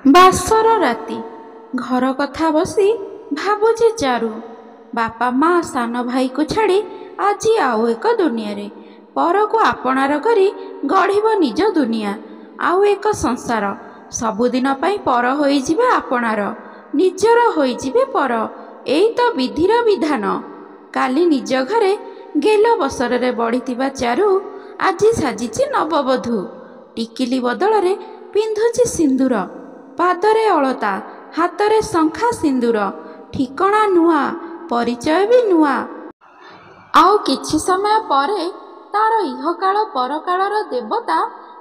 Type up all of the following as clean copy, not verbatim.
ବାସର ରାତି ଘର କଥା ବସି ଭାବୁଛି ଚାରୁ। ବାପା ମା ସାନ ଭାଇକୁ ଛାଡ଼ି ଆଜି ଆଉ ଏକ ଦୁନିଆରେ, ପରକୁ ଆପଣାର କରି ଗଢ଼ିବ ନିଜ ଦୁନିଆ। ଆଉ ଏକ ସଂସାର, ସବୁଦିନ ପାଇଁ ପର ହୋଇଯିବେ ଆପଣାର, ନିଜର ହୋଇଯିବେ ପର। ଏଇ ତ ବିଧିର ବିଧାନ। କାଲି ନିଜ ଘରେ ଗେଲ ବସରରେ ବଢ଼ିଥିବା ଚାରୁ ଆଜି ସାଜିଛି ନବବଧୂ। ଟିକିଲି ବଦଳରେ ପିନ୍ଧୁଛି ସିନ୍ଦୁର, ପାଦରେ ଅଳତା, ହାତରେ ଶଙ୍ଖା ସିନ୍ଦୁର। ଠିକଣା ନୂଆ, ପରିଚୟ ବି ନୂଆ। ଆଉ କିଛି ସମୟ ପରେ ତାର ଇହକାଳ ପରକାଳର ଦେବତା,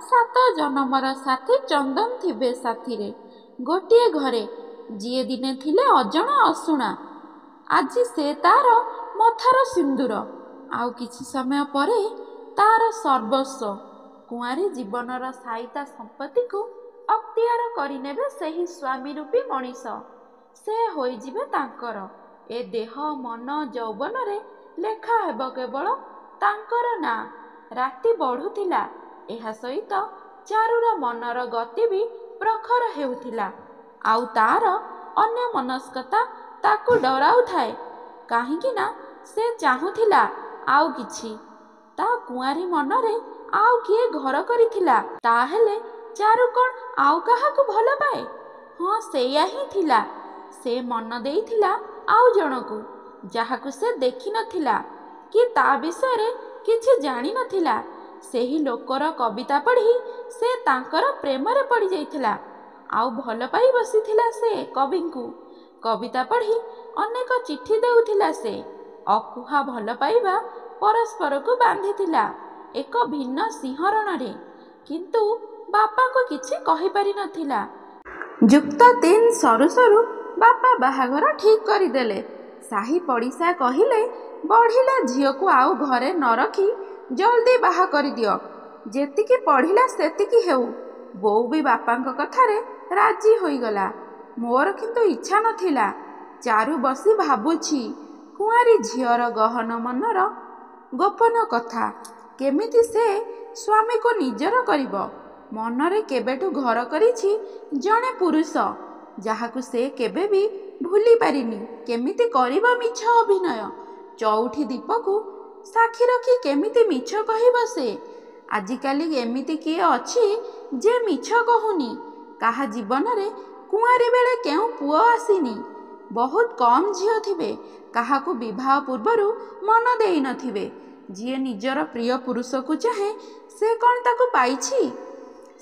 ସାତ ଜନମର ସାଥୀ ଚନ୍ଦନ ଥିବେ ସାଥିରେ। ଗୋଟିଏ ଘରେ ଯିଏ ଦିନେ ଥିଲେ ଅଜଣା ଅଶୁଣା, ଆଜି ସେ ତାର ମଥାର ସିନ୍ଦୁର। ଆଉ କିଛି ସମୟ ପରେ ତାର ସର୍ବସ୍ୱ, କୁଆଁରୀ ଜୀବନର ସାଇତା ସମ୍ପତ୍ତିକୁ ଅକ୍ତିଆର କରିନେବେ ସେହି ସ୍ୱାମୀ ରୂପୀ ମଣିଷ। ସେ ହୋଇଯିବେ ତାଙ୍କର। ଏ ଦେହ ମନ ଯୌବନରେ ଲେଖା ହେବ କେବଳ ତାଙ୍କର ନାଁ। ରାତି ବଢ଼ୁଥିଲା, ଏହା ସହିତ ଚାରୁର ମନର ଗତି ବି ପ୍ରଖର ହେଉଥିଲା। ଆଉ ତାର ଅନ୍ୟମନସ୍କତା ତାକୁ ଡରାଉଥାଏ। କାହିଁକି ନା ସେ ଚାହୁଁଥିଲା ଆଉ କିଛି। ତା କୁଆଁରୀ ମନରେ ଆଉ କିଏ ଘର କରିଥିଲା? ତାହେଲେ ଚାରୁ କ'ଣ ଆଉ କାହାକୁ ଭଲ ପାଏ? ହଁ, ସେଇଆ ହିଁ ଥିଲା। ସେ ମନ ଦେଇଥିଲା ଆଉ ଜଣକୁ, ଯାହାକୁ ସେ ଦେଖିନଥିଲା କି ତା ବିଷୟରେ କିଛି ଜାଣିନଥିଲା। ସେହି ଲୋକର କବିତା ପଢ଼ି ସେ ତାଙ୍କର ପ୍ରେମରେ ପଡ଼ିଯାଇଥିଲା। ଆଉ ଭଲ ପାଇ ବସିଥିଲା ସେ କବିଙ୍କୁ। କବିତା ପଢ଼ି ଅନେକ ଚିଠି ଦେଉଥିଲା ସେ। ଅକୁହା ଭଲ ପାଇବା ପରସ୍ପରକୁ ବାନ୍ଧିଥିଲା ଏକ ଭିନ୍ନ ସିଂହରଣରେ। କିନ୍ତୁ ବାପାଙ୍କୁ କିଛି କହିପାରିନଥିଲା। ଯୁକ୍ତ 3 ସରୁ ସରୁ ବାପା ବାହାଘର ଠିକ୍ କରିଦେଲେ। ସାହି ପଡ଼ିଶା କହିଲେ, ବଢ଼ିଲା ଝିଅକୁ ଆଉ ଘରେ ନ ରଖି ଜଲ୍ଦି ବାହା କରିଦିଅ। ଯେତିକି ପଢ଼ିଲା ସେତିକି ହେଉ। ବୋଉ ବି ବାପାଙ୍କ କଥାରେ ରାଜି ହୋଇଗଲା। ମୋର କିନ୍ତୁ ଇଚ୍ଛା ନଥିଲା। ଚାରୁ ବସି ଭାବୁଛି କୁଆଁରୀ ଝିଅର ଗହନ ମନର ଗୋପନ କଥା। କେମିତି ସେ ସ୍ୱାମୀକୁ ନିଜର କରିବ। ମନରେ କେବେଠୁ ଘର କରିଛି ଜଣେ ପୁରୁଷ, ଯାହାକୁ ସେ କେବେ ବି ଭୁଲି ପାରିନି। କେମିତି କରିବ ମିଛ ଅଭିନୟ? ଚଉଠି ଦୀପକୁ ସାକ୍ଷୀ ରଖି କେମିତି ମିଛ କହିବ ସେ? ଆଜିକାଲି ଏମିତି କିଏ ଅଛି ଯେ ମିଛ କହୁନି? କାହା ଜୀବନରେ କୁଆଁରୀ ବେଳେ କେଉଁ ପୁଅ ଆସିନି? ବହୁତ କମ୍ ଝିଅ ଥିବେ କାହାକୁ ବିବାହ ପୂର୍ବରୁ ମନ ଦେଇନଥିବେ। ଯିଏ ନିଜର ପ୍ରିୟ ପୁରୁଷକୁ ଚାହେଁ, ସେ କ'ଣ ତାକୁ ପାଇଛି?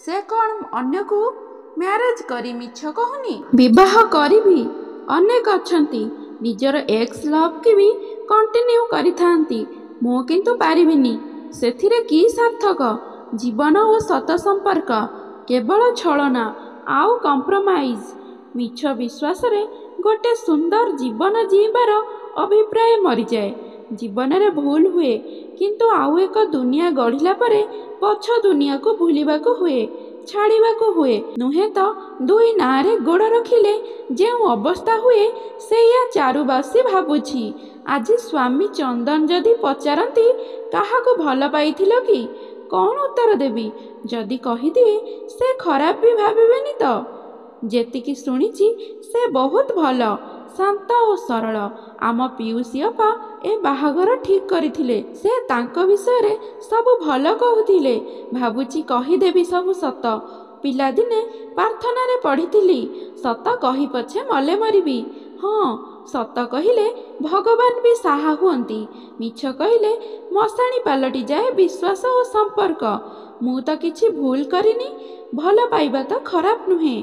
ସେ କ'ଣ ଅନ୍ୟକୁ ମ୍ୟାରେଜ୍ କରି ମିଛ କହୁନି? ବିବାହ କରିବି ଅନେକ ଅଛନ୍ତି, ନିଜର ଏକ୍ସ ଲଭ୍କି ବି କଣ୍ଟିନ୍ୟୁ କରିଥାନ୍ତି। ମୁଁ କିନ୍ତୁ ପାରିବିନି। ସେଥିରେ କି ସାର୍ଥକ? ଜୀବନ ଓ ସତ ସମ୍ପର୍କ କେବଳ ଛଳନା ଆଉ କମ୍ପ୍ରମାଇଜ୍। ମିଛ ବିଶ୍ୱାସରେ ଗୋଟେ ସୁନ୍ଦର ଜୀବନ ଜୀଇବାର ଅଭିପ୍ରାୟ ମରିଯାଏ। ଜୀବନରେ ଭୁଲ ହୁଏ, କିନ୍ତୁ ଆଉ ଏକ ଦୁନିଆ ଗଢ଼ିଲା ପରେ ପଛ ଦୁନିଆକୁ ଭୁଲିବାକୁ ହୁଏ, ଛାଡ଼ିବାକୁ ହୁଏ। ନୁହେଁ ତ ଦୁଇ ନାଁରେ ଗୋଡ଼ ରଖିଲେ ଯେଉଁ ଅବସ୍ଥା ହୁଏ, ସେଇଆ ଚାରୁ ବସି ଭାବୁଛି। ଆଜି ସ୍ୱାମୀ ଚନ୍ଦନ ଯଦି ପଚାରନ୍ତି, କାହାକୁ ଭଲ ପାଇଥିଲ କି? କ'ଣ ଉତ୍ତର ଦେବି? ଯଦି କହିଦିଏ, ସେ ଖରାପ ବି ଭାବିବେନି ତ? ଯେତିକି ଶୁଣିଛି ସେ ବହୁତ ଭଲ, ଶାନ୍ତ ଓ ସରଳ। ଆମ ପିଉସୀ ଅପା ଏ ବାହାଘର ଠିକ୍ କରିଥିଲେ। ସେ ତାଙ୍କ ବିଷୟରେ ସବୁ ଭଲ କହୁଥିଲେ। ଭାବୁଛି କହିଦେବି ସବୁ ସତ। ପିଲାଦିନେ ପ୍ରାର୍ଥନାରେ ପଢ଼ିଥିଲି, ସତ କହି ପଛେ ମଲେ ମରିବି। ହଁ, ସତ କହିଲେ ଭଗବାନ ବି ସାହା ହୁଅନ୍ତି। ମିଛ କହିଲେ ମଶାଣି ପାଲଟିଯାଏ ବିଶ୍ୱାସ ଓ ସମ୍ପର୍କ। ମୁଁ ତ କିଛି ଭୁଲ କରିନି। ଭଲ ପାଇବା ତ ଖରାପ ନୁହେଁ।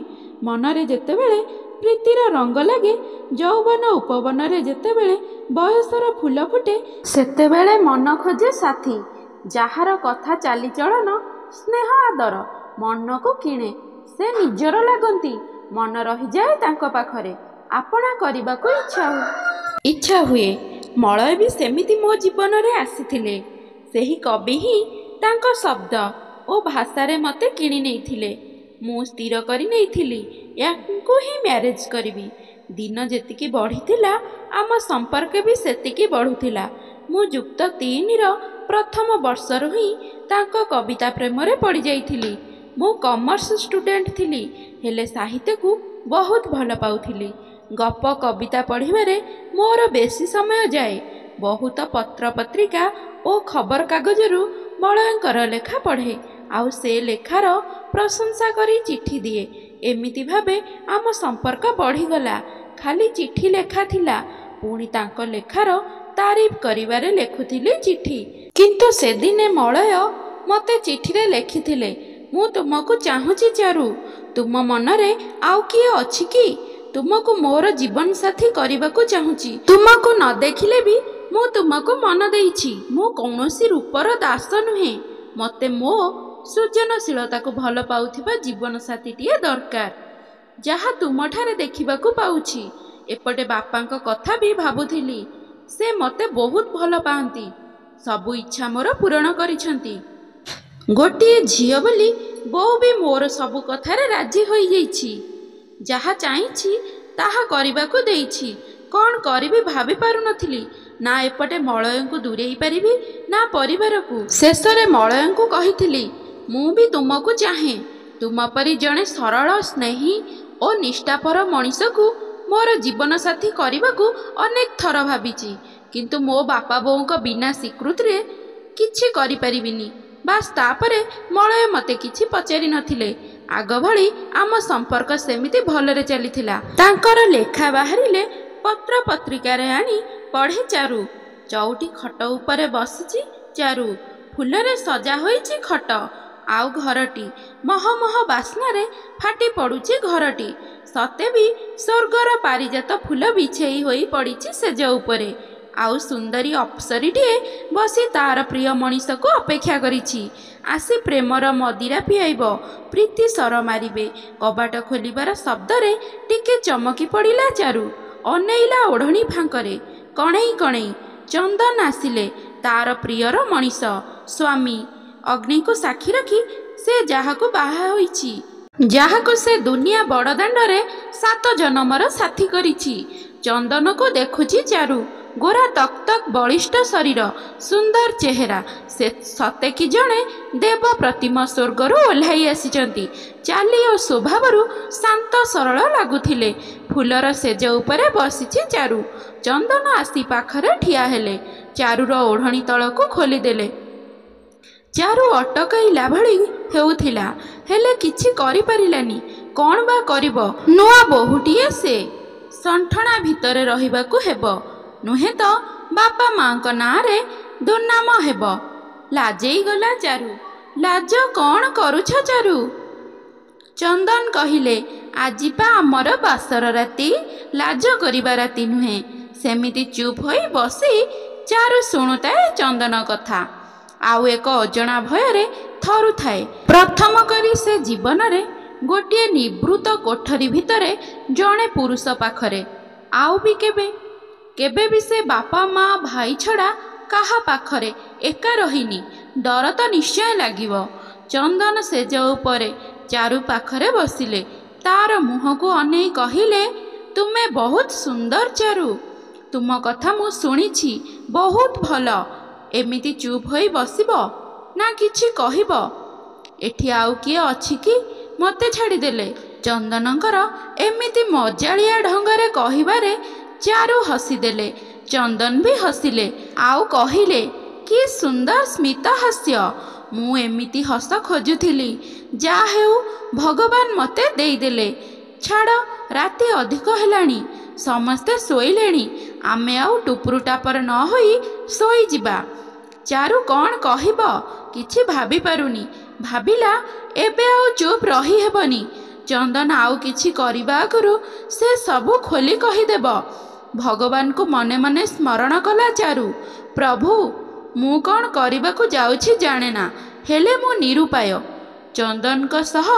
ମନରେ ଯେତେବେଳେ ପ୍ରୀତିର ରଙ୍ଗ ଲାଗେ, ଯୌବନ ଉପବନରେ ଯେତେବେଳେ ବୟସର ଫୁଲ ଫୁଟେ, ସେତେବେଳେ ମନ ଖୋଜେ ସାଥୀ, ଯାହାର କଥା ଚାଲିଚଳନ ସ୍ନେହ ଆଦର ମନକୁ କିଣେ। ସେ ନିଜର ଲାଗନ୍ତି, ମନ ରହିଯାଏ ତାଙ୍କ ପାଖରେ। ଆପଣା କରିବାକୁ ଇଚ୍ଛା ହୁଏ। ମଳୟ ବି ସେମିତି ମୋ ଜୀବନରେ ଆସିଥିଲେ। ସେହି କବି ହିଁ ତାଙ୍କ ଶବ୍ଦ ଓ ଭାଷାରେ ମୋତେ କିଣି ନେଇଥିଲେ। ମୁଁ ସ୍ଥିର କରି ନେଇଥିଲି, ୟାଙ୍କୁ ହିଁ ମ୍ୟାରେଜ୍ କରିବି। ଦିନ ଯେତିକି ବଢ଼ିଥିଲା, ଆମ ସମ୍ପର୍କ ବି ସେତିକି ବଢ଼ୁଥିଲା। ମୁଁ ଯୁକ୍ତ 3ର ପ୍ରଥମ ବର୍ଷରୁ ହିଁ ତାଙ୍କ କବିତା ପ୍ରେମରେ ପଡ଼ିଯାଇଥିଲି। ମୁଁ କମର୍ସ ଷ୍ଟୁଡେଣ୍ଟ ଥିଲି, ହେଲେ ସାହିତ୍ୟକୁ ବହୁତ ଭଲ ପାଉଥିଲି। ଗପ କବିତା ପଢ଼ିବାରେ ମୋର ବେଶୀ ସମୟ ଯାଏ। ବହୁତ ପତ୍ରପତ୍ରିକା ଓ ଖବରକାଗଜରୁ ମଳୟଙ୍କର ଲେଖା ପଢ଼େ, ଆଉ ସେ ଲେଖାର ପ୍ରଶଂସା କରି ଚିଠି ଦିଏ। ଏମିତି ଭାବେ ଆମ ସମ୍ପର୍କ ବଢ଼ିଗଲା। ଖାଲି ଚିଠି ଲେଖା ଥିଲା, ପୁଣି ତାଙ୍କ ଲେଖାର ତାରିଫ କରିବାରେ ଲେଖୁଥିଲି ଚିଠି। କିନ୍ତୁ ସେଦିନେ ମଳୟ ମୋତେ ଚିଠିରେ ଲେଖିଥିଲେ, ମୁଁ ତୁମକୁ ଚାହୁଁଛି ଚାରୁ। ତୁମ ମନରେ ଆଉ କିଏ ଅଛି କି? ତୁମକୁ ମୋର ଜୀବନସାଥୀ କରିବାକୁ ଚାହୁଁଛି। ତୁମକୁ ନ ଦେଖିଲେ ବି ମୁଁ ତୁମକୁ ମନ ଦେଇଛି। ମୁଁ କୌଣସି ରୂପର ଦାସ ନୁହେଁ। ମୋତେ ମୋ ସୃଜନଶୀଳତାକୁ ଭଲ ପାଉଥିବା ଜୀବନସାଥୀଟିଏ ଦରକାର, ଯାହା ତୁମଠାରେ ଦେଖିବାକୁ ପାଉଛି। ଏପଟେ ବାପାଙ୍କ କଥା ବି ଭାବୁଥିଲି। ସେ ମୋତେ ବହୁତ ଭଲ ପାଆନ୍ତି, ସବୁ ଇଚ୍ଛା ମୋର ପୂରଣ କରିଛନ୍ତି। ଗୋଟିଏ ଝିଅ ବୋଲି ବୋଉ ବି ମୋର ସବୁ କଥାରେ ରାଜି ହୋଇଯାଇଛି। ଯାହା ଚାହିଁଛି ତାହା କରିବାକୁ ଦେଇଛି। କ'ଣ କରିବି ଭାବି ପାରୁନଥିଲି। ନା ଏପଟେ ମଳୟଙ୍କୁ ଦୂରେଇ ପାରିବି, ନା ପରିବାରକୁ। ଶେଷରେ ମଳୟଙ୍କୁ କହିଥିଲି, ମୁଁ ବି ତୁମକୁ ଚାହେଁ। ତୁମ ପରି ଜଣେ ସରଳ, ସ୍ନେହୀ ଓ ନିଷ୍ଠାପର ମଣିଷକୁ ମୋର ଜୀବନସାଥୀ କରିବାକୁ ଅନେକ ଥର ଭାବିଛି, କିନ୍ତୁ ମୋ ବାପା ବୋଉଙ୍କ ବିନା ସ୍ୱୀକୃତିରେ କିଛି କରିପାରିବିନି। ବାସ୍ ତାପରେ ମଳୟ ମୋତେ କିଛି ପଚାରି ନଥିଲେ। ଆଗ ଭଳି ଆମ ସମ୍ପର୍କ ସେମିତି ଭଲରେ ଚାଲିଥିଲା। ତାଙ୍କର ଲେଖା ବାହାରିଲେ ପତ୍ର ପତ୍ରିକାରେ ଆଣି ପଢ଼େ ଚାରୁ। ଚଉଠି ଖଟ ଉପରେ ବସିଛି ଚାରୁ। ଫୁଲରେ ସଜା ହୋଇଛି ଖଟ, ଆଉ ଘରଟି ମହମହ ବାସ୍ନାରେ ଫାଟି ପଡ଼ୁଛି ଘରଟି। ସତେ ବି ସ୍ୱର୍ଗର ପାରିଜାତ ଫୁଲ ବିଛେଇ ହୋଇ ପଡ଼ିଛି ସେଜ ଉପରେ। ଆଉ ସୁନ୍ଦରୀ ଅପ୍ସରୀଟିଏ ବସି ତାର ପ୍ରିୟ ମଣିଷକୁ ଅପେକ୍ଷା କରିଛି। ଆସି ପ୍ରେମର ମଦିରା ପିଆଇବ, ପ୍ରୀତି ସର ମାରିବେ। କବାଟ ଖୋଲିବାର ଶବ୍ଦରେ ଟିକେ ଚମକି ପଡ଼ିଲା ଚାରୁ। ଅନେଇଲା ଓଢ଼ଣୀ ଫାଙ୍କରେ। କଣେଇ କଣେଇ ଚନ୍ଦନ ଆସିଲେ। ତାର ପ୍ରିୟର ମଣିଷ, ସ୍ୱାମୀ। ଅଗ୍ନିକୁ ସାକ୍ଷୀ ରଖି ସେ ଯାହାକୁ ବାହା ହୋଇଛି, ଯାହାକୁ ସେ ଦୁନିଆ ବଡ଼ଦାଣ୍ଡରେ 7 ଜନମର ସାଥୀ କରିଛି, ଚନ୍ଦନକୁ ଦେଖୁଛି ଚାରୁ। ଗୋରା ତକ୍ ତକ୍ ବଳିଷ୍ଠ ଶରୀର, ସୁନ୍ଦର ଚେହେରା। ସେ ସତେ କି ଜଣେ ଦେବ ପ୍ରତିମ ସ୍ୱର୍ଗରୁ ଓହ୍ଲାଇ ଆସିଛନ୍ତି। ଚାଲି ଓ ସ୍ୱଭାବରୁ ଶାନ୍ତ ସରଳ ଲାଗୁଥିଲେ। ଫୁଲର ସେଜ ଉପରେ ବସିଛି ଚାରୁ। ଚନ୍ଦନ ଆସି ପାଖରେ ଠିଆ ହେଲେ। ଚାରୁର ଓଢ଼ଣୀ ତଳକୁ ଖୋଲିଦେଲେ। ଚାରୁ ଅଟକାଇଲା ଭଳି ହେଉଥିଲା, ହେଲେ କିଛି କରିପାରିଲାନି। କ'ଣ ବା କରିବ? ନୂଆ ବୋହୂଟିଏ ସେ। ସଣ୍ଠଣା ଭିତରେ ରହିବାକୁ ହେବ, ନୁହେଁ ତ ବାପା ମାଙ୍କ ନାଁରେ ଦୁର୍ନାମ ହେବ। ଲାଜେଇ ଗଲା ଚାରୁ। ଲାଜ କ'ଣ କରୁଛ ଚାରୁ? ଚନ୍ଦନ କହିଲେ, ଆଜି ପା ଆମର ବାସର ରାତି, ଲାଜ କରିବା ରାତି ନୁହେଁ। ସେମିତି ଚୁପ୍ ହୋଇ ବସି ଚାରୁ ଶୁଣୁଥାଏ ଚନ୍ଦନ କଥା। ଆଉ ଏକ ଅଜଣା ଭୟରେ ଥରୁଥାଏ। ପ୍ରଥମ କରି ସେ ଜୀବନରେ ଗୋଟିଏ ନିଭୃତ କୋଠରୀ ଭିତରେ ଜଣେ ପୁରୁଷ ପାଖରେ। ଆଉ ବି କେବେ ବି ସେ ବାପା ମା ଭାଇ ଛଡ଼ା କାହା ପାଖରେ ଏକା ରହିନି। ଡର ତ ନିଶ୍ଚୟ ଲାଗିବ। ଚନ୍ଦନ ସେଜ ଉପରେ ଚାରୁ ପାଖରେ ବସିଲେ। ତାର ମୁହଁକୁ ଅନେଇ କହିଲେ, ତୁମେ ବହୁତ ସୁନ୍ଦର ଚାରୁ। ତୁମ କଥା ମୁଁ ଶୁଣିଛି, ବହୁତ ଭଲ। ଏମିତି ଚୁପ୍ ହୋଇ ବସିବ ନା କିଛି କହିବ? ଏଠି ଆଉ କିଏ ଅଛି କି ମୋତେ ଛାଡ଼ିଦେଲେ? ଚନ୍ଦନଙ୍କର ଏମିତି ମଜାଳିଆ ଢଙ୍ଗରେ କହିବାରେ ଚାରୁ ହସିଦେଲେ। ଚନ୍ଦନ ବି ହସିଲେ, ଆଉ କହିଲେ, କି ସୁନ୍ଦର ସ୍ମିତ ହାସ୍ୟ। ମୁଁ ଏମିତି ହସ ଖୋଜୁଥିଲି। ଯାହା ହେଉ ଭଗବାନ ମୋତେ ଦେଇଦେଲେ। ଛାଡ଼, ରାତି ଅଧିକ ହେଲାଣି, ସମସ୍ତେ ଶୋଇଲେଣି। ଆମେ ଆଉ ଟୁପୁରୁ ଟାପର ନ ହୋଇ ଶୋଇଯିବା। ଚାରୁ କ'ଣ କହିବ କିଛି ଭାବିପାରୁନି। ଭାବିଲା, ଏବେ ଆଉ ଚୁପ୍ ରହିହେବନି। ଚନ୍ଦନ ଆଉ କିଛି କରିବା ଆଗରୁ ସେ ସବୁ ଖୋଲି କହିଦେବ। ଭଗବାନଙ୍କୁ ମନେ ମନେ ସ୍ମରଣ କଲା ଚାରୁ। ପ୍ରଭୁ, ମୁଁ କ'ଣ କରିବାକୁ ଯାଉଛି ଜାଣେନା, ହେଲେ ମୁଁ ନିରୁପାୟ। ଚନ୍ଦନଙ୍କ ସହ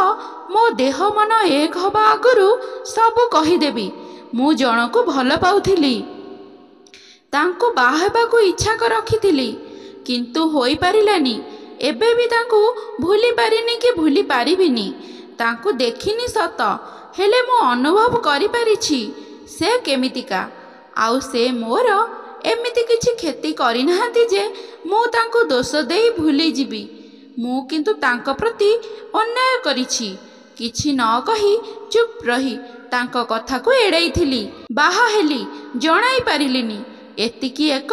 ମୋ ଦେହ ମନ ଏକ ହେବା ଆଗରୁ ସବୁ କହିଦେବି। ମୁଁ ଜଣକୁ ଭଲ ପାଉଥିଲି, ତାଙ୍କୁ ବାହା ହେବାକୁ ଇଚ୍ଛା ରଖିଥିଲି, କିନ୍ତୁ ହୋଇପାରିଲାନି। ଏବେ ବି ତାଙ୍କୁ ଭୁଲି ପାରିନି କି ଭୁଲି ପାରିବିନି। ତାଙ୍କୁ ଦେଖିନି ସତ, ହେଲେ ମୁଁ ଅନୁଭବ କରିପାରିଛି ସେ କେମିତିକା। ଆଉ ସେ ମୋର ଏମିତି କିଛି କ୍ଷତି କରିନାହାନ୍ତି ଯେ ମୁଁ ତାଙ୍କୁ ଦୋଷ ଦେଇ ଭୁଲିଯିବି। ମୁଁ କିନ୍ତୁ ତାଙ୍କ ପ୍ରତି ଅନ୍ୟାୟ କରିଛି। କିଛି ନ କହି ଚୁପ୍ ରହି ତାଙ୍କ କଥାକୁ ଏଡ଼େଇଥିଲି। ବାହା ହେଲି, ଜଣାଇ ପାରିଲିନି। ଏତିକି ଏକ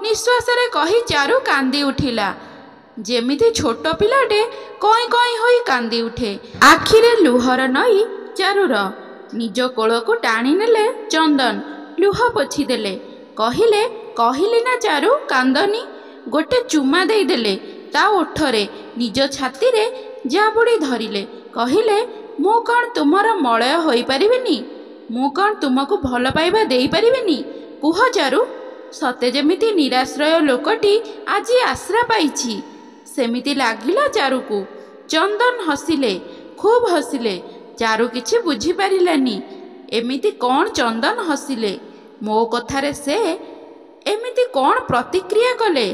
ନିଶ୍ୱାସରେ କହି ଚାରୁ କାନ୍ଦି ଉଠିଲା। ଯେମିତି ଛୋଟ ପିଲାଟେ କଇଁ କଇଁ ହୋଇ କାନ୍ଦି ଉଠେ। ଆଖିରେ ଲୁହର ନଈ ଚାରୁର। ନିଜ କୋଳକୁ ଟାଣି ନେଲେ ଚନ୍ଦନ। ଲୁହ ପୋଛିଦେଲେ। କହିଲେ, କହିଲି ନା ଚାରୁ କାନ୍ଦନି। ଗୋଟେ ଚୁମା ଦେଇଦେଲେ ତା ଓଠରେ। ନିଜ ଛାତିରେ ଜାବୁଡ଼ି ଧରିଲେ। କହିଲେ, ମୁଁ କ'ଣ ତୁମର ମଳୟ ହୋଇପାରିବିନି? ମୁଁ କ'ଣ ତୁମକୁ ଭଲ ପାଇବା ଦେଇପାରିବିନି? କୁହ ଚାରୁ। ସତେ ଯେମିତି ନିରାଶ୍ରୟ ଲୋକଟି ଆଜି ଆଶ୍ରା ପାଇଛି ସେମିତି ଲାଗିଲା ଚାରୁକୁ। ଚନ୍ଦନ ହସିଲେ, ଖୁବ୍ ହସିଲେ। ଚାରୁ କିଛି ବୁଝିପାରିଲାନି। ଏମିତି କ'ଣ ଚନ୍ଦନ ହସିଲେ? ମୋ କଥାରେ ସେ ଏମିତି କ'ଣ ପ୍ରତିକ୍ରିୟା କଲେ?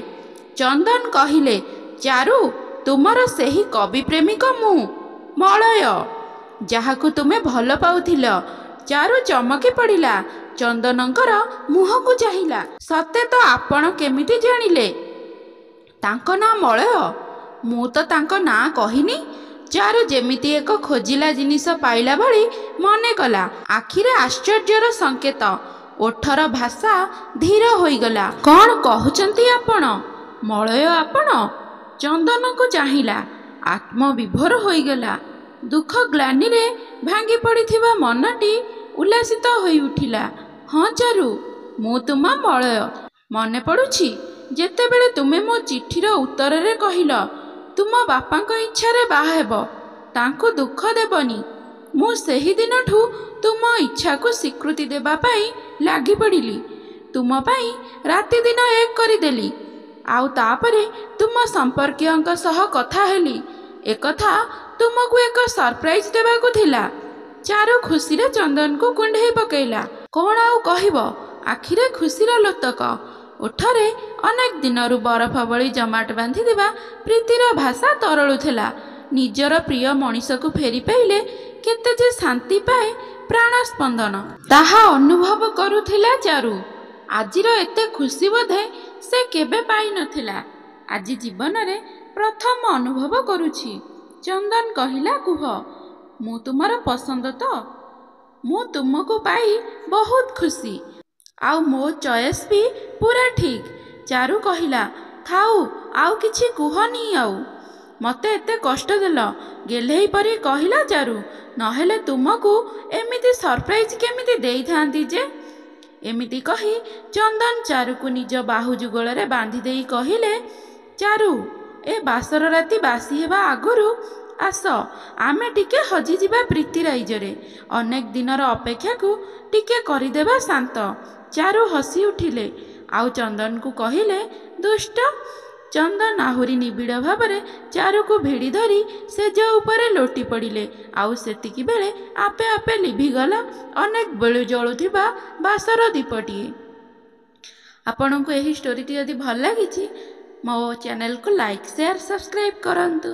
ଚନ୍ଦନ କହିଲେ, ଚାରୁ ତୁମର ସେହି କବି ପ୍ରେମିକ ମୁଁ, ମଳୟ, ଯାହାକୁ ତୁମେ ଭଲ ପାଉଥିଲ। ଚାରୁ ଚମକି ପଡ଼ିଲା। ଚନ୍ଦନଙ୍କର ମୁହଁକୁ ଚାହିଁଲା। ସତେ ତ ଆପଣ କେମିତି ଜାଣିଲେ ତାଙ୍କ ନାଁ ମଳୟ? ମୁଁ ତ ତାଙ୍କ ନାଁ କହିନି। ଚାରୁ ଯେମିତି ଏକ ଖୋଜିଲା ଜିନିଷ ପାଇଲା ଭଳି ମନେ କଲା। ଆଖିରେ ଆଶ୍ଚର୍ଯ୍ୟର ସଙ୍କେତ। ଓଠର ଭାଷା ଧୀର ହୋଇଗଲା। କ'ଣ କହୁଛନ୍ତି ଆପଣ? ମଳୟ ଆପଣ? ଚନ୍ଦନକୁ ଚାହିଁଲା। ଆତ୍ମବିଭୋର ହୋଇଗଲା। ଦୁଃଖ ଗ୍ଳାନିରେ ଭାଙ୍ଗି ପଡ଼ିଥିବା ମନଟି ଉଲ୍ଲାସିତ ହୋଇ ଉଠିଲା। ହଁ ଚାରୁ, ମୁଁ ତୁମ ମଳୟ। ମନେ ପଡ଼ୁଛି ଯେତେବେଳେ ତୁମେ ମୋ ଚିଠିର ଉତ୍ତରରେ କହିଲ ତୁମ ବାପାଙ୍କ ଇଚ୍ଛାରେ ବାହା ହେବ, ତାଙ୍କୁ ଦୁଃଖ ଦେବନି। ମୁଁ ସେହିଦିନଠୁ ତୁମ ଇଚ୍ଛାକୁ ସ୍ୱୀକୃତି ଦେବା ପାଇଁ ଲାଗିପଡ଼ିଲି। ତୁମ ପାଇଁ ରାତିଦିନ ଏକ କରିଦେଲି। ଆଉ ତାପରେ ତୁମ ସମ୍ପର୍କୀୟଙ୍କ ସହ କଥା ହେଲି। ଏକଥା ତୁମକୁ ଏକ ସରପ୍ରାଇଜ୍ ଦେବାକୁ ଥିଲା। ଚାରୁ ଖୁସିରେ ଚନ୍ଦନକୁ କୁଣ୍ଢେଇ ପକାଇଲା। କ'ଣ ଆଉ କହିବ? ଆଖିରେ ଖୁସିର ଲୋତକ। ଓଠରେ ଅନେକ ଦିନରୁ ବରଫ ଭଳି ଜମାଟ ବାନ୍ଧିଥିବା ପ୍ରୀତିର ଭାଷା ତରଳୁଥିଲା। ନିଜର ପ୍ରିୟ ମଣିଷକୁ ଫେରି ପାଇଲେ କେତେ ଯେ ଶାନ୍ତି ପାଏ ପ୍ରାଣ ସ୍ପନ୍ଦନ, ତାହା ଅନୁଭବ କରୁଥିଲା ଚାରୁ। ଆଜିର ଏତେ ଖୁସି ବୋଧେ ସେ କେବେ ପାଇନଥିଲା। ଆଜି ଜୀବନରେ ପ୍ରଥମ ଅନୁଭବ କରୁଛି। ଚନ୍ଦନ କହିଲା, କୁହ, ମୁଁ ତୁମର ପସନ୍ଦ ତ? ମୁଁ ତୁମକୁ ପାଇ ବହୁତ ଖୁସି। ଆଉ ମୋ ଚଏସ୍ ବି ପୁରା ଠିକ୍। ଚାରୁ କହିଲା, ଥାଉ, ଆଉ କିଛି କୁହନି। ଆଉ ମୋତେ ଏତେ କଷ୍ଟ ଦେଲ, ଗେହ୍ଲେଇ ପରି କହିଲା ଚାରୁ। ନହେଲେ ତୁମକୁ ଏମିତି ସରପ୍ରାଇଜ୍ କେମିତି ଦେଇଥାନ୍ତି ଯେ? ଏମିତି କହି ଚନ୍ଦନ ଚାରୁକୁ ନିଜ ବାହୁ ଯୁଗଳରେ ବାନ୍ଧି ଦେଇ କହିଲେ, ଚାରୁ, ଏ ବାସର ରାତି ବାସି ହେବା ଆଗରୁ ଆସ, ଆମେ ଟିକେ ହଜିଯିବା ପ୍ରୀତି ରାଇଜରେ। ଅନେକ ଦିନର ଅପେକ୍ଷାକୁ ଟିକେ କରିଦେବା ଶାନ୍ତ। ଚାରୁ ହସି ଉଠିଲେ। ଆଉ ଚନ୍ଦନକୁ କହିଲେ, ଦୁଷ୍ଟ। ଚନ୍ଦନ ଆହୁରି ନିବିଡ଼ ଭାବରେ ଚାରୁକୁ ଭିଡ଼ି ଧରି ସେଜ ଉପରେ ଲୋଟି ପଡ଼ିଲେ। ଆଉ ସେତିକି ବେଳେ ଆପେ ଆପେ ଲିଭିଗଲା ଅନେକ ବେଳୁ ଜଳୁଥିବା ବାସର ଦୀପଟିଏ। ଆପଣଙ୍କୁ ଏହି ଷ୍ଟୋରିଟି ଯଦି ଭଲ ଲାଗିଛି ମୋ ଚ୍ୟାନେଲକୁ ଲାଇକ୍, ସେୟାର, ସବସ୍କ୍ରାଇବ୍ କରନ୍ତୁ।